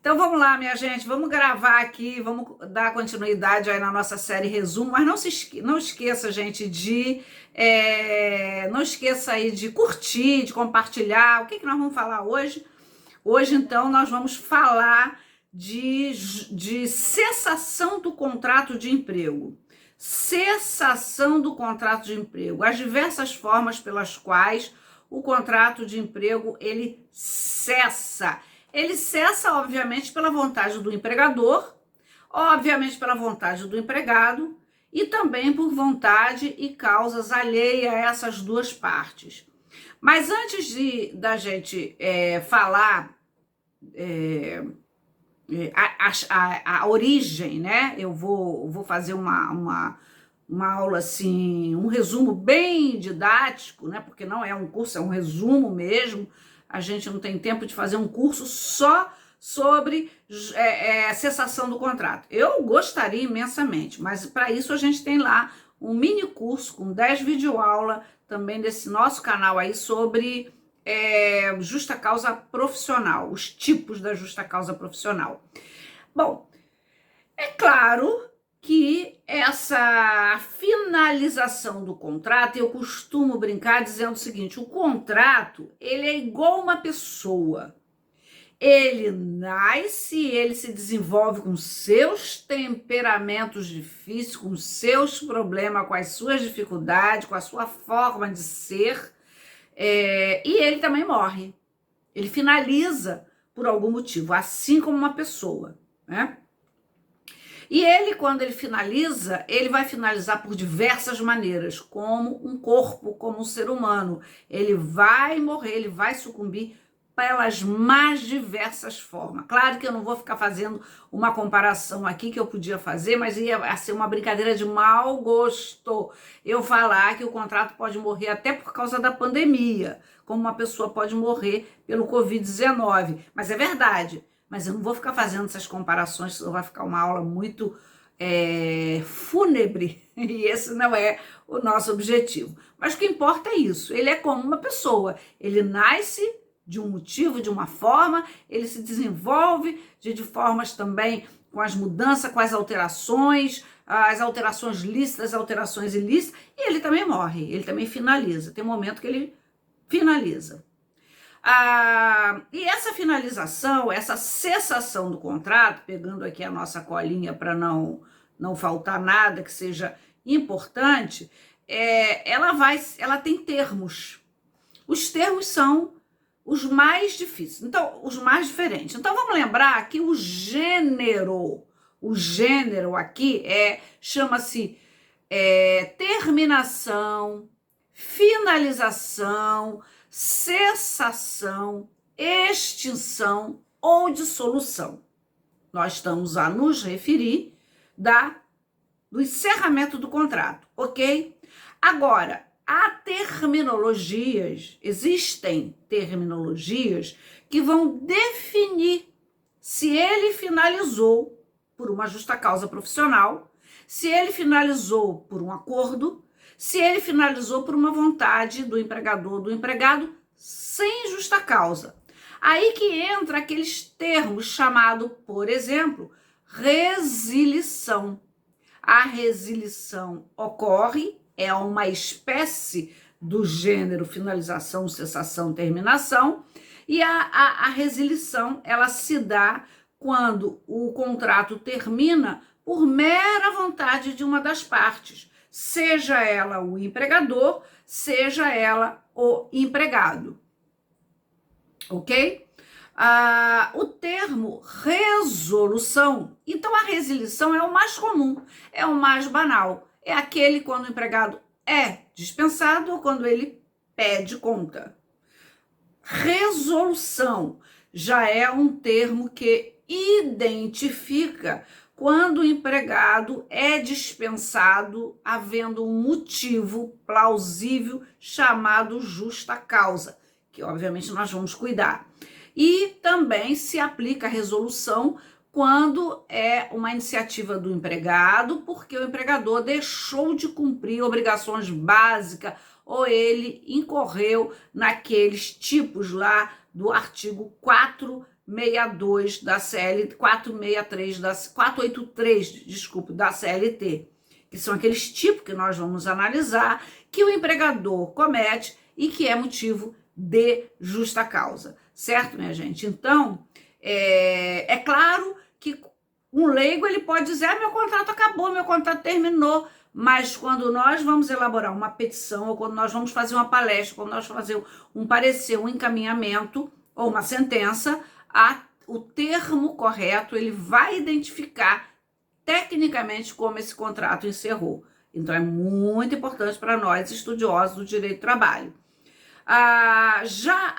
Então vamos lá, minha gente, vamos gravar aqui, vamos dar continuidade aí na nossa série resumo, mas não esqueça, gente, não esqueça aí de curtir, de compartilhar. O que que nós vamos falar hoje? Hoje, então, nós vamos falar de cessação do contrato de emprego. Cessação do contrato de emprego, as diversas formas pelas quais o contrato de emprego ele cessa. Ele cessa, obviamente, pela vontade do empregador, obviamente pela vontade do empregado e também por vontade e causas alheias a essas duas partes. Mas antes da gente falar a origem, né? Eu vou fazer uma aula assim, um resumo bem didático, né? Porque não é um curso, é um resumo mesmo. A gente não tem tempo de fazer um curso só sobre cessação do contrato. Eu gostaria imensamente, mas para isso a gente tem lá um mini curso com 10 videoaulas também desse nosso canal aí sobre justa causa profissional, os tipos da justa causa profissional. Bom, é claro que essa finalização do contrato, eu costumo brincar dizendo o seguinte: o contrato, ele é igual uma pessoa. Ele nasce, ele se desenvolve com seus temperamentos difíceis, com seus problemas, com as suas dificuldades, com a sua forma de ser, e ele também morre. Ele finaliza por algum motivo, assim como uma pessoa, né? E ele, quando ele finaliza, ele vai finalizar por diversas maneiras, como um corpo, como um ser humano. Ele vai morrer, ele vai sucumbir pelas mais diversas formas. Claro que eu não vou ficar fazendo uma comparação aqui que eu podia fazer, mas ia ser uma brincadeira de mau gosto eu falar que o contrato pode morrer até por causa da pandemia, como uma pessoa pode morrer pelo Covid-19. Mas é verdade. Mas eu não vou ficar fazendo essas comparações, senão vai ficar uma aula muito fúnebre, e esse não é o nosso objetivo. Mas o que importa é isso, ele é como uma pessoa, ele nasce de um motivo, de uma forma, ele se desenvolve de formas também com as mudanças, com as alterações lícitas, as alterações ilícitas, e ele também morre, ele também finaliza, tem um momento que ele finaliza. E essa finalização, essa cessação do contrato, pegando aqui a nossa colinha para não faltar nada que seja importante, ela tem termos. Os termos são os mais difíceis, então, os mais diferentes. Então, vamos lembrar que o gênero aqui chama-se terminação, finalização, cessação, extinção ou dissolução. Nós estamos a nos referir do encerramento do contrato, ok? Agora, existem terminologias que vão definir se ele finalizou por uma justa causa profissional, se ele finalizou por um acordo, se ele finalizou por uma vontade do empregador ou do empregado sem justa causa. Aí que entra aqueles termos chamados, por exemplo, resilição. A resilição ocorre, é uma espécie do gênero finalização, cessação, terminação, e a resilição, ela se dá quando o contrato termina por mera vontade de uma das partes, seja ela o empregador, seja ela o empregado, ok? O termo resolução, então a resilição é o mais comum, é o mais banal, é aquele quando o empregado é dispensado ou quando ele pede conta. Resolução já é um termo que identifica quando o empregado é dispensado havendo um motivo plausível chamado justa causa, que obviamente nós vamos cuidar. E também se aplica a resolução quando é uma iniciativa do empregado, porque o empregador deixou de cumprir obrigações básicas ou ele incorreu naqueles tipos lá do artigo 4 462 da CLT, 463 da 483, desculpe, da CLT, que são aqueles tipos que nós vamos analisar que o empregador comete e que é motivo de justa causa, certo, minha gente? Então, é claro que um leigo ele pode dizer, meu contrato acabou, meu contrato terminou, mas quando nós vamos elaborar uma petição, ou quando nós vamos fazer uma palestra, quando nós vamos fazer um parecer, um encaminhamento ou uma sentença, o termo correto ele vai identificar tecnicamente como esse contrato encerrou. Então é muito importante para nós estudiosos do direito do trabalho. Já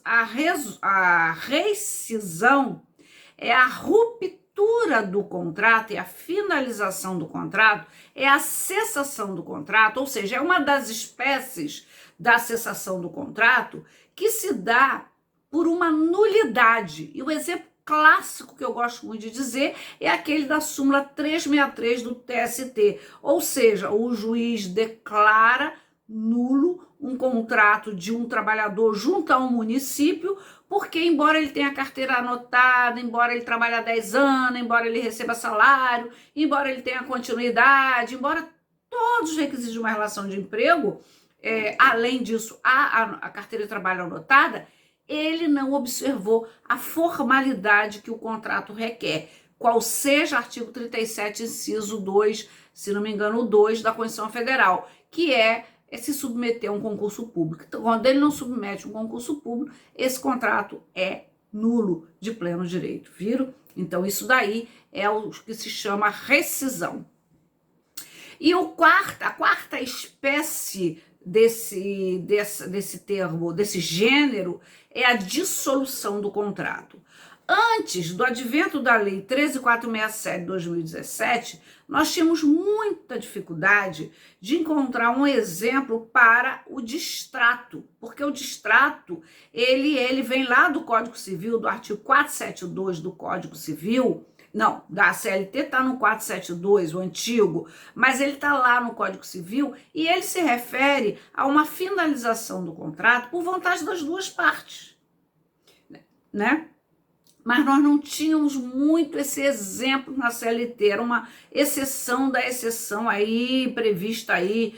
a rescisão é a ruptura do contrato, é a finalização do contrato, é a cessação do contrato, ou seja, é uma das espécies da cessação do contrato que se dá por uma nulidade. E o exemplo clássico que eu gosto muito de dizer é aquele da súmula 363 do TST, ou seja, o juiz declara nulo um contrato de um trabalhador junto a um município, porque embora ele tenha carteira anotada, embora ele trabalhe há 10 anos, embora ele receba salário, embora ele tenha continuidade, embora todos os requisitos de uma relação de emprego, além disso, a carteira de trabalho anotada, ele não observou a formalidade que o contrato requer, qual seja artigo 37, inciso 2, se não me engano, o 2 da Constituição Federal, que é se submeter a um concurso público. Então, quando ele não submete um concurso público, esse contrato é nulo de pleno direito, viram? Então, isso daí é o que se chama rescisão. E a quarta espécie desse termo, desse gênero, é a dissolução do contrato. Antes do advento da Lei 13.467 de 2017, nós tínhamos muita dificuldade de encontrar um exemplo para o distrato, porque o distrato, ele vem lá do Código Civil, do artigo 472 do Código Civil, não, da CLT está no 472, o antigo, mas ele está lá no Código Civil e ele se refere a uma finalização do contrato por vontade das duas partes, né? Mas nós não tínhamos muito esse exemplo na CLT, era uma exceção da exceção aí, prevista aí,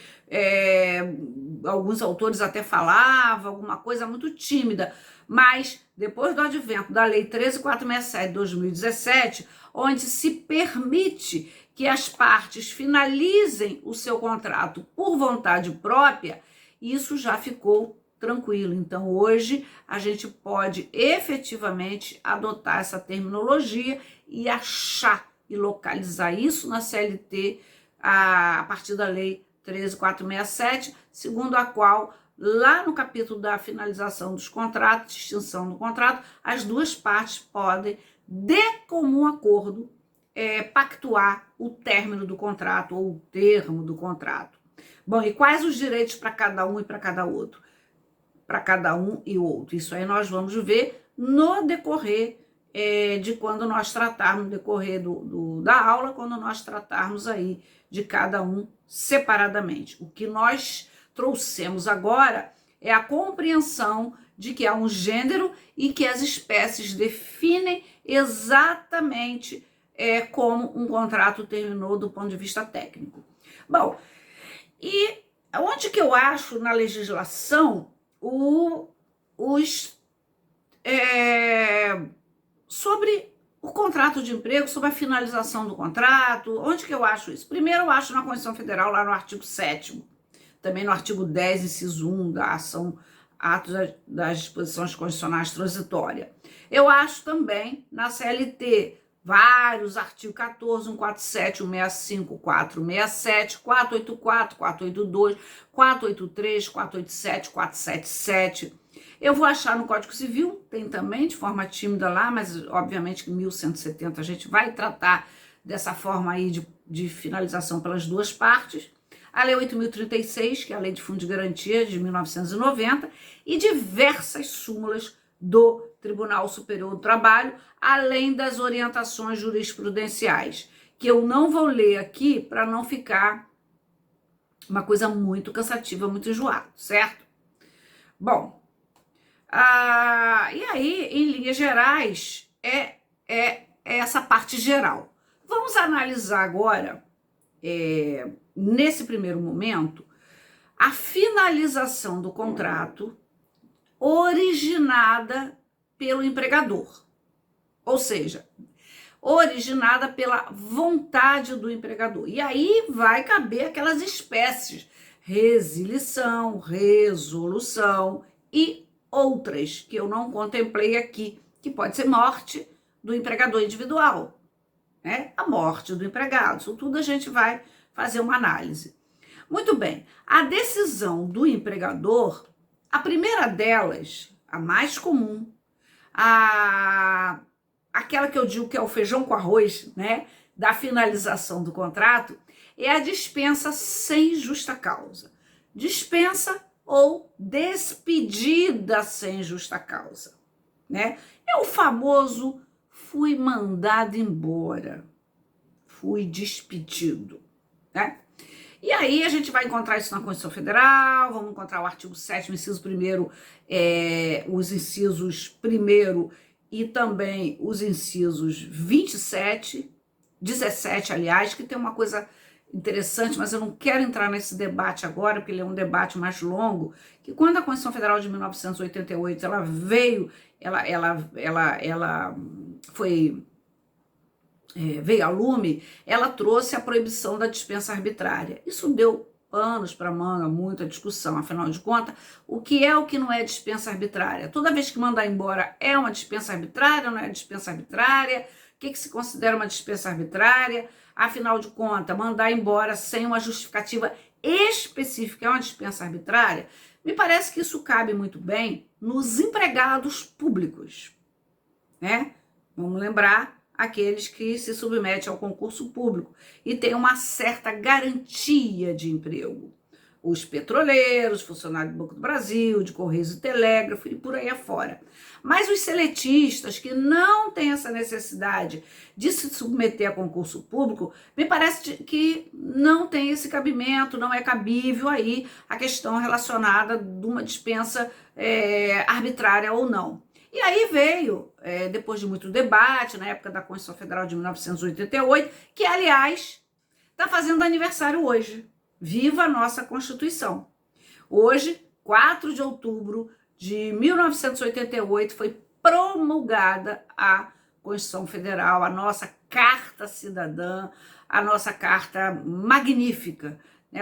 alguns autores até falavam, alguma coisa muito tímida, mas depois do advento da Lei 13.467 de 2017, onde se permite que as partes finalizem o seu contrato por vontade própria, isso já ficou tranquilo. Então, hoje, a gente pode efetivamente adotar essa terminologia e achar e localizar isso na CLT a partir da Lei 13.467, segundo a qual, lá no capítulo da finalização dos contratos, extinção do contrato, as duas partes podem, de comum acordo, pactuar o término do contrato ou o termo do contrato. Bom, e quais os direitos para cada um e para cada outro? Para cada um e o outro. Isso aí nós vamos ver no decorrer de quando nós tratarmos, no decorrer da aula, quando nós tratarmos aí de cada um separadamente. O que nós trouxemos agora é a compreensão de que há um gênero e que as espécies definem exatamente como um contrato terminou do ponto de vista técnico. Bom, e onde que eu acho na legislação sobre o contrato de emprego, sobre a finalização do contrato? Onde que eu acho isso? Primeiro eu acho na Constituição Federal, lá no artigo 7º, também no artigo 10, inciso 1 da ação, atos das disposições constitucionais transitórias. Eu acho também na CLT, vários artigos 14, 147, 165, 467, 484, 482, 483, 487, 477. Eu vou achar no Código Civil, tem também de forma tímida lá, mas obviamente que 1170 a gente vai tratar dessa forma aí de finalização pelas duas partes. A Lei 8.036, que é a Lei de Fundo de Garantia de 1990, e diversas súmulas do Tribunal Superior do Trabalho, além das orientações jurisprudenciais, que eu não vou ler aqui para não ficar uma coisa muito cansativa, muito enjoada, certo? Bom, E aí, em linhas gerais, é essa parte geral. Vamos analisar agora, nesse primeiro momento, a finalização do contrato originada pelo empregador. Ou seja, originada pela vontade do empregador. E aí vai caber aquelas espécies: resilição, resolução e outras que eu não contemplei aqui, que pode ser morte do empregador individual, né? A morte do empregado. Isso tudo a gente vai fazer uma análise. Muito bem, a decisão do empregador, a primeira delas, a mais comum, aquela que eu digo que é o feijão com arroz, né, da finalização do contrato, é a dispensa sem justa causa. Dispensa ou despedida sem justa causa, né? É o famoso fui mandado embora, fui despedido, né? E aí a gente vai encontrar isso na Constituição Federal, vamos encontrar o artigo 7º, inciso 1º, os incisos 1º e também os incisos 27, 17, aliás, que tem uma coisa interessante, mas eu não quero entrar nesse debate agora, porque ele é um debate mais longo, que quando a Constituição Federal de 1988, ela veio, ela foi... veio a lume, ela trouxe a proibição da dispensa arbitrária. Isso deu panos para manga, muita discussão, afinal de contas, o que é o que não é dispensa arbitrária? Toda vez que mandar embora é uma dispensa arbitrária, não é dispensa arbitrária? O que se considera uma dispensa arbitrária? Afinal de contas, mandar embora sem uma justificativa específica é uma dispensa arbitrária? Me parece que isso cabe muito bem nos empregados públicos, né? Vamos lembrar aqueles que se submetem ao concurso público e têm uma certa garantia de emprego. Os petroleiros, funcionários do Banco do Brasil, de Correios e Telégrafo e por aí afora. Mas os seletistas que não têm essa necessidade de se submeter a concurso público, me parece que não tem esse cabimento, não é cabível aí a questão relacionada de uma dispensa arbitrária ou não. E aí veio, depois de muito debate, na época da Constituição Federal de 1988, que, aliás, está fazendo aniversário hoje. Viva a nossa Constituição! Hoje, 4 de outubro de 1988, foi promulgada a Constituição Federal, a nossa Carta Cidadã, a nossa Carta Magnífica.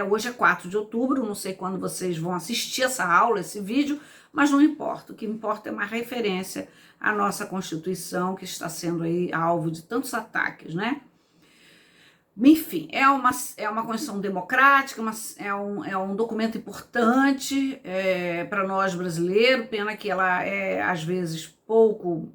Hoje é 4 de outubro, não sei quando vocês vão assistir essa aula, esse vídeo, mas não importa. O que importa é uma referência à nossa Constituição, que está sendo aí alvo de tantos ataques, né? Enfim, é uma Constituição democrática, é um documento importante para nós brasileiros, pena que ela é, às vezes, pouco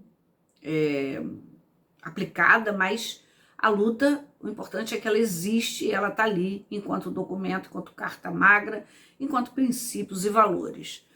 aplicada, mas a luta, o importante é que ela existe e ela está ali enquanto documento, enquanto carta magra, enquanto princípios e valores.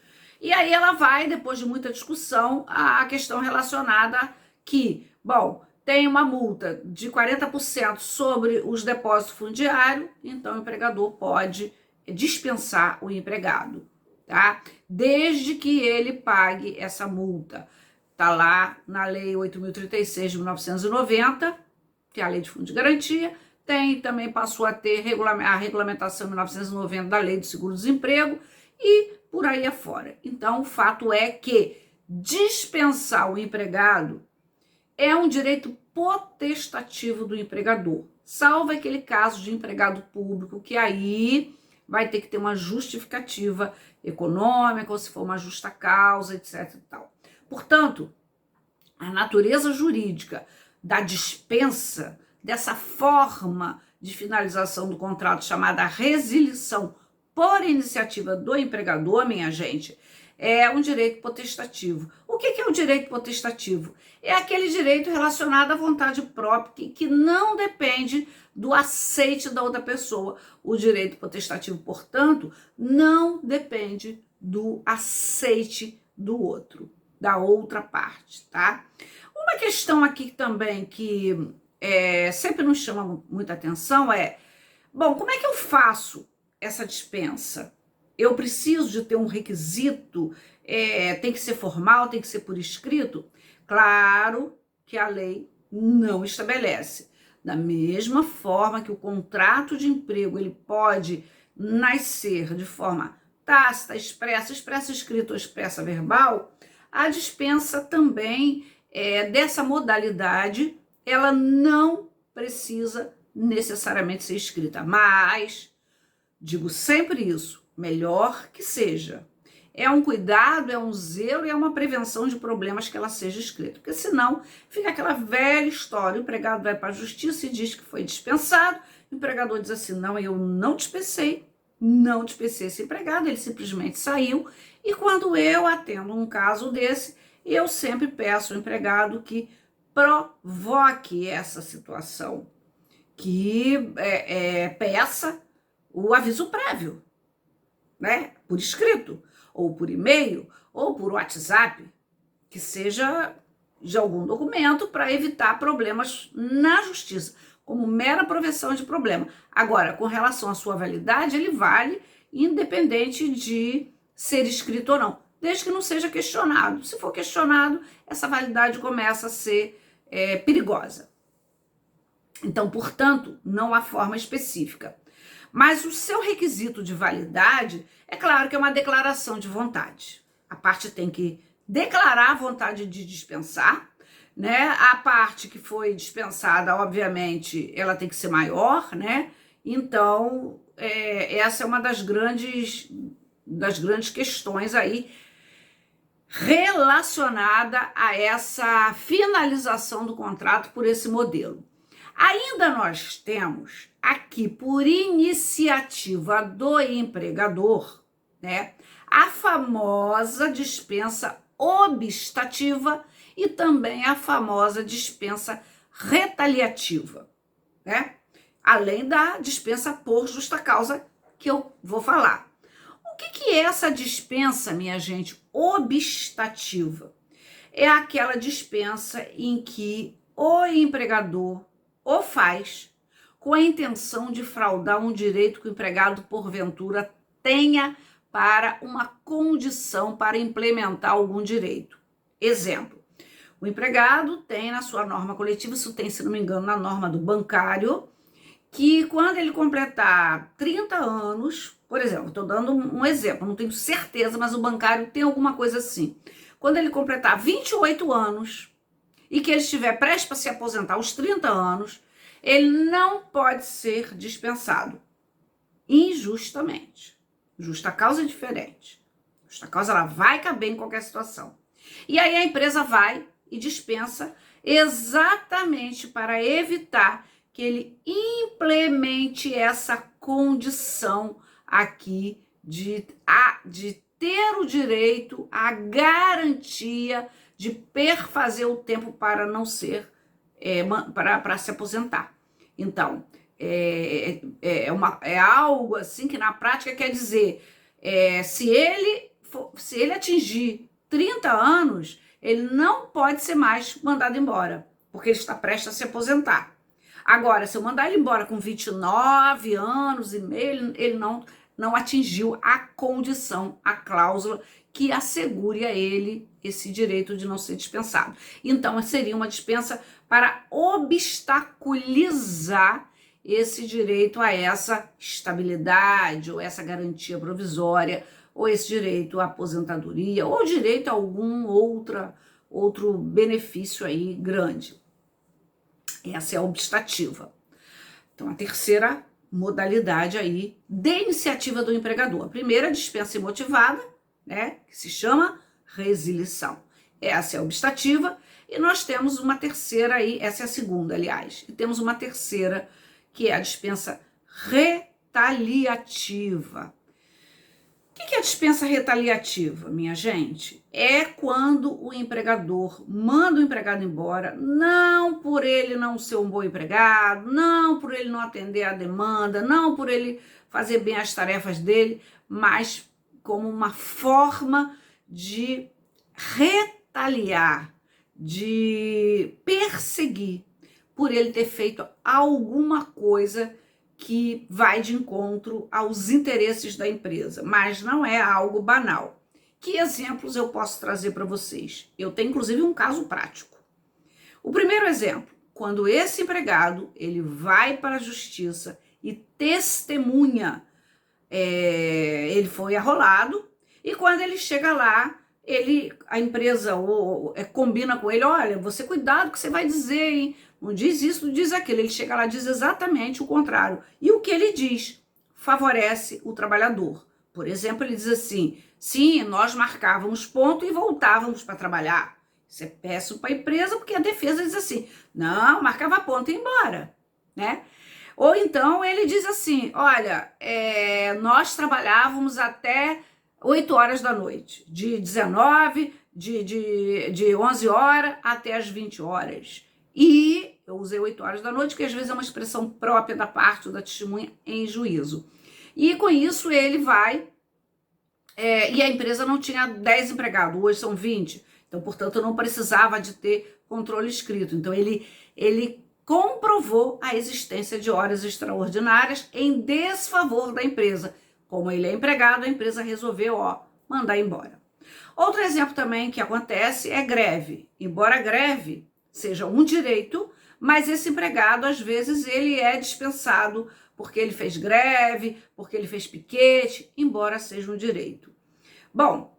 E aí ela vai, depois de muita discussão, a questão relacionada que, bom, tem uma multa de 40% sobre os depósitos fundiários, então o empregador pode dispensar o empregado, tá? Desde que ele pague essa multa. Está lá na Lei 8.036 de 1990, que é a Lei de Fundo de Garantia, também passou a ter a regulamentação 1990 da Lei do Seguro-Desemprego e por aí afora. Então, o fato é que dispensar o empregado é um direito potestativo do empregador, salvo aquele caso de empregado público, que aí vai ter que ter uma justificativa econômica, ou se for uma justa causa, etc. e tal. Portanto, a natureza jurídica da dispensa, dessa forma de finalização do contrato chamada resilição por iniciativa do empregador, minha gente, é um direito potestativo. O que é o direito potestativo? É aquele direito relacionado à vontade própria que não depende do aceite da outra pessoa. O direito potestativo, portanto, não depende do aceite do outro, da outra parte, tá? Uma questão aqui também que sempre nos chama muita atenção bom, como é que eu faço essa dispensa? eu preciso de ter um requisito, tem que ser formal, tem que ser por escrito? Claro que a lei não estabelece. Da mesma forma que o contrato de emprego ele pode nascer de forma tácita, expressa escrita ou expressa verbal, a dispensa também dessa modalidade, ela não precisa necessariamente ser escrita, mas digo sempre isso, melhor que seja. É um cuidado, é um zelo e é uma prevenção de problemas que ela seja escrita. Porque senão fica aquela velha história, o empregado vai para a justiça e diz que foi dispensado, o empregador diz assim, não, eu não dispensei esse empregado, ele simplesmente saiu. E quando eu atendo um caso desse, eu sempre peço ao empregado que provoque essa situação, que peça o aviso prévio, né? Por escrito, ou por e-mail, ou por WhatsApp, que seja de algum documento para evitar problemas na justiça, como mera prevenção de problema. Agora, com relação à sua validade, ele vale independente de ser escrito ou não, desde que não seja questionado. Se for questionado, essa validade começa a ser perigosa. Então, portanto, não há forma específica. Mas o seu requisito de validade, é claro que é uma declaração de vontade. A parte tem que declarar a vontade de dispensar, né? A parte que foi dispensada, obviamente, ela tem que ser maior, né? Então, essa é uma das grandes questões aí relacionada a essa finalização do contrato por esse modelo. Ainda nós temos aqui, por iniciativa do empregador, né, a famosa dispensa obstativa e também a famosa dispensa retaliativa, né? Além da dispensa por justa causa que eu vou falar. O que é essa dispensa, minha gente, obstativa? É aquela dispensa em que o empregador o faz com a intenção de fraudar um direito que o empregado, porventura, tenha para uma condição para implementar algum direito. Exemplo, o empregado tem na sua norma coletiva, isso tem, se não me engano, na norma do bancário, que quando ele completar 30 anos, por exemplo, estou dando um exemplo, não tenho certeza, mas o bancário tem alguma coisa assim. Quando ele completar 28 anos e que ele estiver prestes para se aposentar aos 30 anos, ele não pode ser dispensado injustamente. Justa causa é diferente. Justa causa ela vai caber em qualquer situação. E aí a empresa vai e dispensa exatamente para evitar que ele implemente essa condição aqui de ter o direito à garantia de perfazer o tempo para não ser, para se aposentar. Então, é algo assim que na prática quer dizer, se ele atingir 30 anos, ele não pode ser mais mandado embora, porque ele está prestes a se aposentar. Agora, se eu mandar ele embora com 29 anos e meio, ele não atingiu a condição, a cláusula que assegure a ele esse direito de não ser dispensado. Então, seria uma dispensa para obstaculizar esse direito a essa estabilidade, ou essa garantia provisória, ou esse direito à aposentadoria, ou direito a algum outro benefício aí grande. Essa é a obstativa. Então, a terceira modalidade aí de iniciativa do empregador. A primeira, dispensa imotivada, né, que se chama resilição. Essa é a obstativa. E nós temos uma terceira aí, essa é a segunda, aliás. E temos uma terceira, que é a dispensa retaliativa. O que é a dispensa retaliativa, minha gente? É quando o empregador manda o empregado embora, não por ele não ser um bom empregado, não por ele não atender a demanda, não por ele fazer bem as tarefas dele, mas como uma forma de retaliar, de perseguir por ele ter feito alguma coisa que vai de encontro aos interesses da empresa, mas não é algo banal. Que exemplos eu posso trazer para vocês? Eu tenho, inclusive, um caso prático. O primeiro exemplo, quando esse empregado ele vai para a justiça e testemunha, ele foi arrolado, e quando ele chega lá, a empresa combina com ele, olha, você cuidado que você vai dizer, hein? Não diz isso, não diz aquilo. Ele chega lá e diz exatamente o contrário. E o que ele diz favorece o trabalhador. Por exemplo, ele diz assim, sim, nós marcávamos ponto e voltávamos para trabalhar. Isso é péssimo para a empresa, porque a defesa diz assim, não, marcava ponto e ia embora, né? Ou então ele diz assim, olha, nós trabalhávamos até 8 horas da noite, de 19, de 11 horas até as 20 horas. E eu usei 8 horas da noite, que às vezes é uma expressão própria da parte da testemunha em juízo. E com isso ele vai, e a empresa não tinha 10 empregados, hoje são 20. Então, portanto, não precisava de ter controle escrito. Então, ele comprovou a existência de horas extraordinárias em desfavor da empresa. Como ele é empregado, a empresa resolveu, mandar embora. Outro exemplo também que acontece é greve. Embora a greve seja um direito, mas esse empregado, às vezes, ele é dispensado porque ele fez greve, porque ele fez piquete, embora seja um direito. Bom,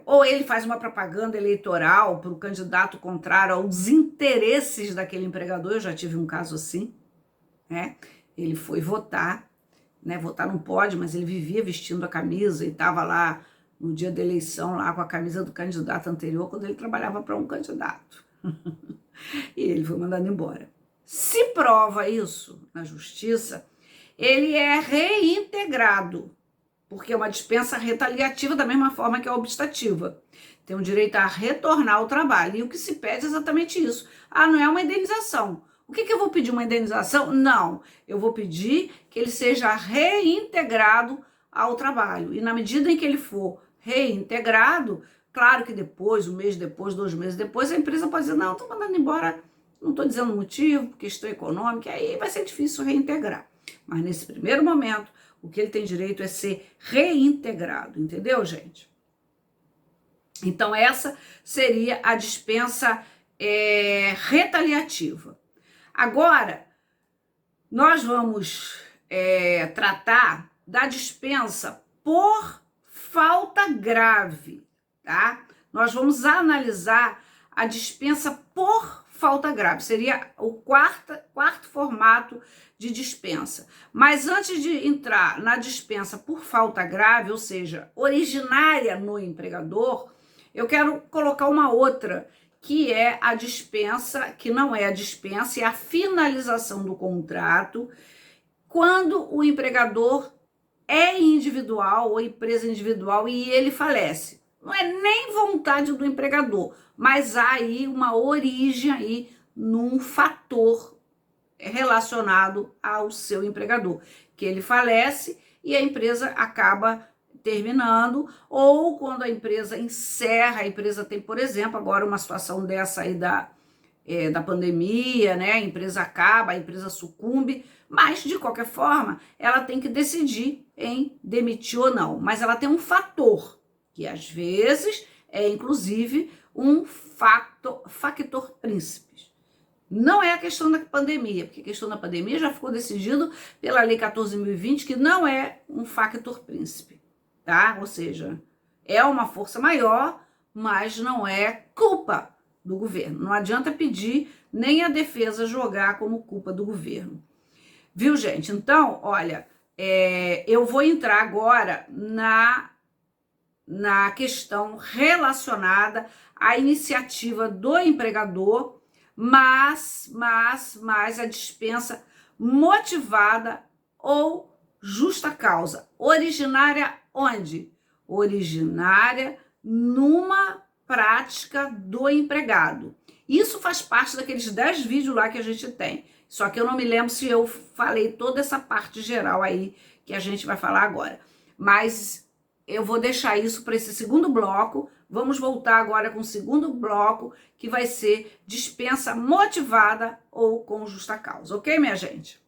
ou ele faz uma propaganda eleitoral para o candidato contrário aos interesses daquele empregador, eu já tive um caso assim, né? Ele foi votar, né? Votar não pode, mas ele vivia vestindo a camisa e estava lá no dia da eleição, lá com a camisa do candidato anterior, quando ele trabalhava para um candidato. E ele foi mandado embora. Se prova isso na justiça, ele é reintegrado, porque é uma dispensa retaliativa da mesma forma que a obstativa. Tem o direito a retornar ao trabalho. E o que se pede é exatamente isso. Não é uma indenização. O que eu vou pedir? Uma indenização? Não. Eu vou pedir que ele seja reintegrado ao trabalho. E na medida em que ele for reintegrado, claro que depois, um mês depois, 2 meses depois, a empresa pode dizer, não, estou mandando embora, não estou dizendo motivo, questão econômica, aí vai ser difícil reintegrar. Mas nesse primeiro momento, o que ele tem direito é ser reintegrado, entendeu, gente? Então, essa seria a dispensa retaliativa. Agora, nós vamos tratar da dispensa por falta grave, tá? Nós vamos analisar a dispensa por falta grave, seria o quarto formato de dispensa. Mas antes de entrar na dispensa por falta grave, ou seja, originária no empregador, eu quero colocar uma outra, que é a dispensa, que não é a dispensa, é a finalização do contrato, quando o empregador é individual ou empresa individual e ele falece. Não é nem vontade do empregador, mas há aí uma origem aí num fator relacionado ao seu empregador, que ele falece e a empresa acaba terminando, ou quando a empresa encerra, a empresa tem, por exemplo, agora uma situação dessa aí da pandemia, né? A empresa acaba, a empresa sucumbe, mas de qualquer forma ela tem que decidir em demitir ou não, mas ela tem um fator, que às vezes é inclusive um factor príncipe. Não é a questão da pandemia, porque a questão da pandemia já ficou decidido pela Lei 14.020, que não é um factor príncipe, tá? Ou seja, é uma força maior, mas não é culpa do governo. Não adianta pedir nem a defesa jogar como culpa do governo. Viu, gente? Então, olha, eu vou entrar agora na questão relacionada à iniciativa do empregador, mas a dispensa motivada ou justa causa. Originária onde? Originária numa prática do empregado. Isso faz parte daqueles 10 vídeos lá que a gente tem. Só que eu não me lembro se eu falei toda essa parte geral aí que a gente vai falar agora. Mas eu vou deixar isso para esse segundo bloco. Vamos voltar agora com o segundo bloco, que vai ser dispensa motivada ou com justa causa. Ok, minha gente?